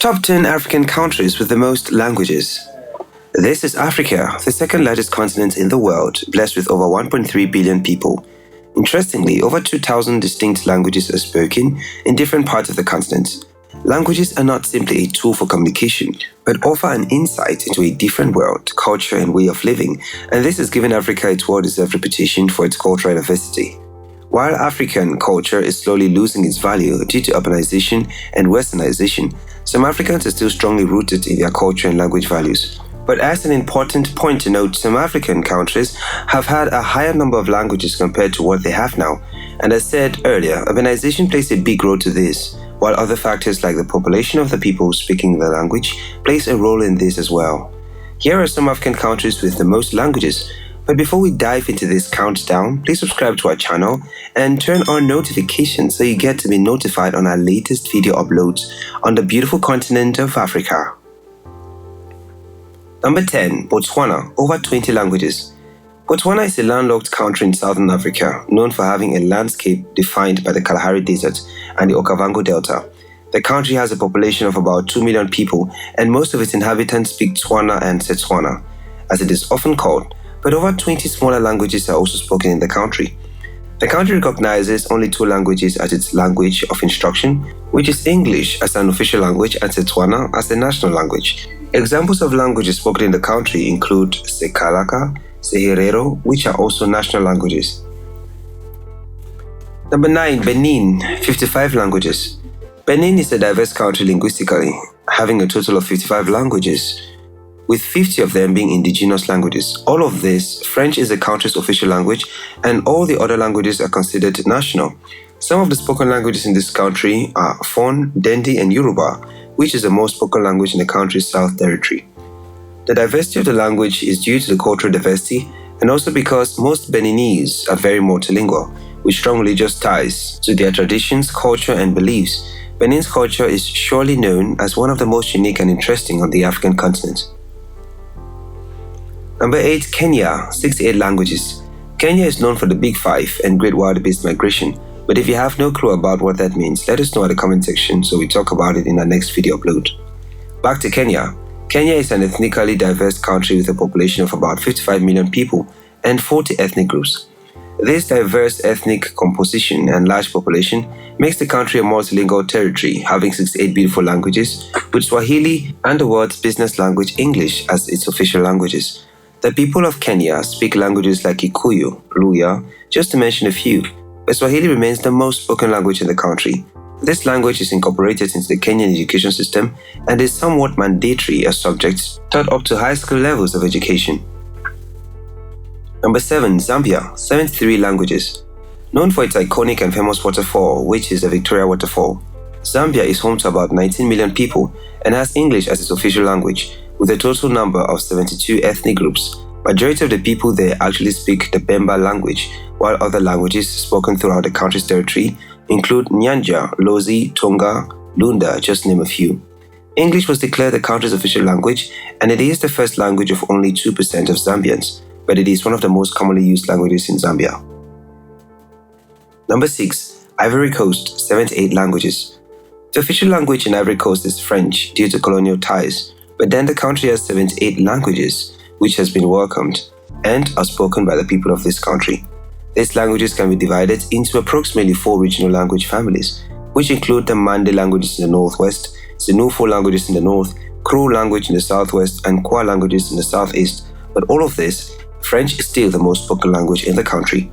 Top 10 African countries with the most languages. This is Africa, the second largest continent in the world, blessed with over 1.3 billion people. Interestingly, over 2,000 distinct languages are spoken in different parts of the continent. Languages are not simply a tool for communication, but offer an insight into a different world, culture, and way of living, and this has given Africa its well-deserved reputation for its cultural diversity. While African culture is slowly losing its value due to urbanization and westernization, some Africans are still strongly rooted in their culture and language values. But as an important point to note, some African countries have had a higher number of languages compared to what they have now. And as said earlier, urbanization plays a big role to this, while other factors like the population of the people speaking the language plays a role in this as well. Here are some African countries with the most languages. But before we dive into this countdown, please subscribe to our channel and turn on notifications so you get to be notified on our latest video uploads on the beautiful continent of Africa. Number 10. Botswana, over 20 languages. Botswana is a landlocked country in southern Africa, known for having a landscape defined by the Kalahari Desert and the Okavango Delta. The country has a population of about 2 million people, and most of its inhabitants speak Tswana and Setswana, as it is often called, but over 20 smaller languages are also spoken in the country. The country recognizes only 2 languages as its language of instruction, which is English as an official language and Setswana as the national language. Examples of languages spoken in the country include Sekalaka, Seherero, which are also national languages. Number 9. Benin, 55 languages. Benin is a diverse country linguistically, having a total of 55 languages, with 50 of them being indigenous languages. All of this, French is the country's official language, and all the other languages are considered national. Some of the spoken languages in this country are Fon, Dendi, and Yoruba, which is the most spoken language in the country's South Territory. The diversity of the language is due to the cultural diversity and also because most Beninese are very multilingual, with strong religious ties to their traditions, culture, and beliefs. Benin's culture is surely known as one of the most unique and interesting on the African continent. Number 8. Kenya, 68 languages. Kenya is known for the Big Five and Great Wildebeest Migration, but if you have no clue about what that means, let us know in the comment section so we talk about it in our next video upload. Back to Kenya. Kenya is an ethnically diverse country with a population of about 55 million people and 40 ethnic groups. This diverse ethnic composition and large population makes the country a multilingual territory, having 68 beautiful languages, with Swahili and the world's business language English as its official languages. The people of Kenya speak languages like Kikuyu, Luya, just to mention a few, but Swahili remains the most spoken language in the country. This language is incorporated into the Kenyan education system and is somewhat mandatory as subjects taught up to high school levels of education. Number 7. Zambia, 73 languages. Known for its iconic and famous waterfall, which is the Victoria Waterfall, Zambia is home to about 19 million people and has English as its official language, with a total number of 72 ethnic groups. Majority of the people there actually speak the Bemba language, while other languages spoken throughout the country's territory include Nyanja, Lozi, Tonga, Lunda, just to name a few. English was declared the country's official language, and it is the first language of only 2% of Zambians, but it is one of the most commonly used languages in Zambia. Number 6. Ivory Coast, 78 languages. The official language in Ivory Coast is French due to colonial ties, but then the country has 78 languages, which has been welcomed and are spoken by the people of this country. These languages can be divided into approximately 4 regional language families, which include the Mande languages in the northwest, Zenufo languages in the north, Kru language in the southwest, and Kwa languages in the southeast. But all of this, French is still the most spoken language in the country.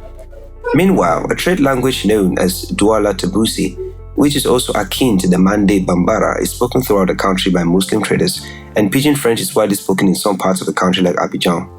Meanwhile, a trade language known as Douala Tabusi, which is also akin to the Mande Bambara, is spoken throughout the country by Muslim traders, and Pidgin French is widely spoken in some parts of the country like Abidjan.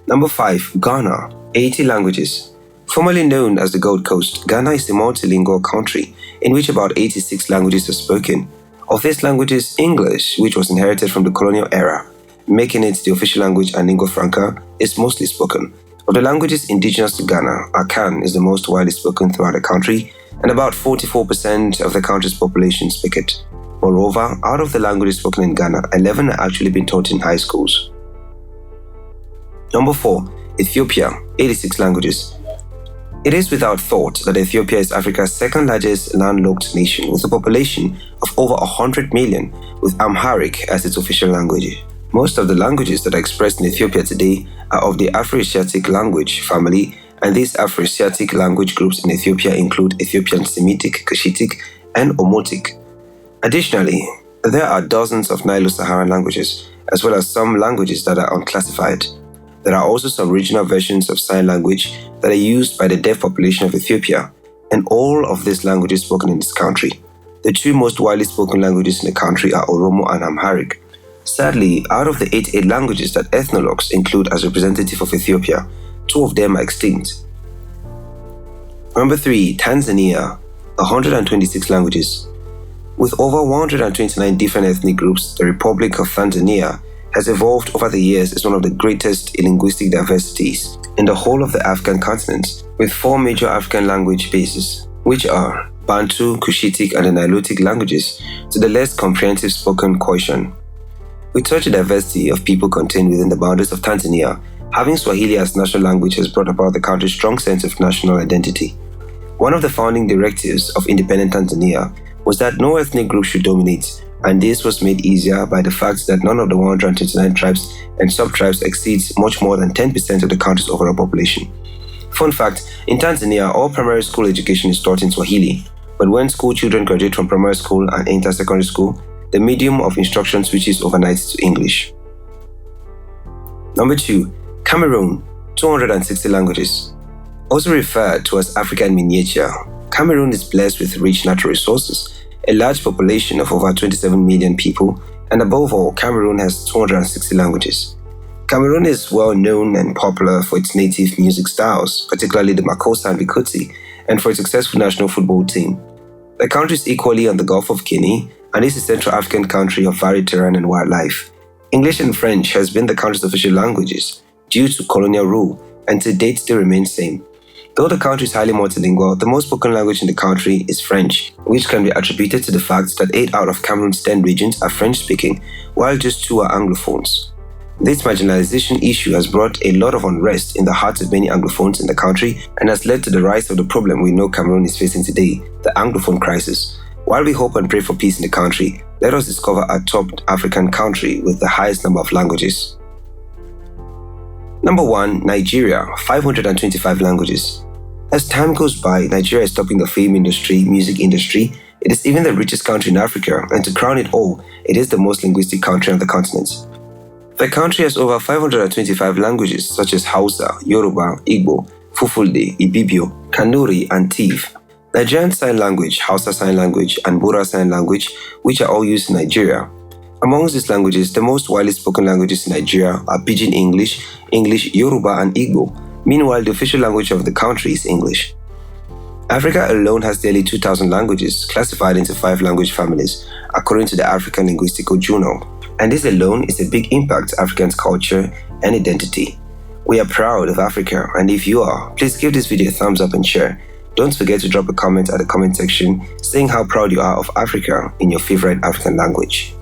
Number 5. Ghana, 80 languages. Formerly known as the Gold Coast, Ghana is a multilingual country in which about 86 languages are spoken. Of these languages, English, which was inherited from the colonial era, making it the official language and lingua franca, is mostly spoken. Of the languages indigenous to Ghana, Akan is the most widely spoken throughout the country, and about 44% of the country's population speak it. Moreover, out of the languages spoken in Ghana, 11 are actually being taught in high schools. Number 4. Ethiopia, 86 languages. It is without thought that Ethiopia is Africa's second largest landlocked nation with a population of over 100 million, with Amharic as its official language. Most of the languages that are expressed in Ethiopia today are of the Afro-Asiatic language family, and these Afro-Asiatic language groups in Ethiopia include Ethiopian Semitic, Cushitic, and Omotic. Additionally, there are dozens of Nilo-Saharan languages, as well as some languages that are unclassified. There are also some regional versions of sign language that are used by the deaf population of Ethiopia, and all of these languages spoken in this country. The two most widely spoken languages in the country are Oromo and Amharic. Sadly, out of the 88 languages that ethnologues include as representative of Ethiopia, 2 of them are extinct. Number 3. Tanzania, 126 languages. With over 129 different ethnic groups, the Republic of Tanzania has evolved over the years as one of the greatest in linguistic diversities in the whole of the African continent, with 4 major African language bases, which are Bantu, Cushitic, and the Nilotic languages, to the less comprehensive spoken Khoisan. With such a diversity of people contained within the boundaries of Tanzania, having Swahili as national language has brought about the country's strong sense of national identity. One of the founding directives of independent Tanzania was that no ethnic group should dominate, and this was made easier by the fact that none of the 129 tribes and sub-tribes exceeds much more than 10% of the country's overall population. Fun fact, in Tanzania, all primary school education is taught in Swahili, but when school children graduate from primary school and enter secondary school, the medium of instruction switches overnight to English. Number 2. Cameroon, 260 languages. Also referred to as Africa in miniature, Cameroon is blessed with rich natural resources, a large population of over 27 million people, and above all, Cameroon has 260 languages. Cameroon is well known and popular for its native music styles, particularly the Makossa and Bikuti, and for its successful national football team. The country is equally on the Gulf of Guinea, and is a Central African country of varied terrain and wildlife. English and French has been the country's official languages due to colonial rule, and to date still remain same. Though the country is highly multilingual, the most spoken language in the country is French, which can be attributed to the fact that 8 out of Cameroon's 10 regions are French-speaking, while just 2 are Anglophones. This marginalization issue has brought a lot of unrest in the hearts of many Anglophones in the country and has led to the rise of the problem we know Cameroon is facing today, the Anglophone crisis. While we hope and pray for peace in the country, let us discover a top African country with the highest number of languages. Number 1. Nigeria, 525 languages. As time goes by, Nigeria is topping the film industry, music industry. It is even the richest country in Africa, and to crown it all, it is the most linguistic country on the continent. The country has over 525 languages such as Hausa, Yoruba, Igbo, Fulfulde, Ibibio, Kanuri, and Tiv. Nigerian Sign Language, Hausa Sign Language, and Bora Sign Language, which are all used in Nigeria. Amongst these languages, the most widely spoken languages in Nigeria are Pidgin English, English, Yoruba, and Igbo. Meanwhile, the official language of the country is English. Africa alone has nearly 2,000 languages, classified into 5 language families, according to the African Linguistical Journal. And this alone is a big impact to Africans' culture and identity. We are proud of Africa, and if you are, please give this video a thumbs up and share. Don't forget to drop a comment at the comment section saying how proud you are of Africa in your favorite African language.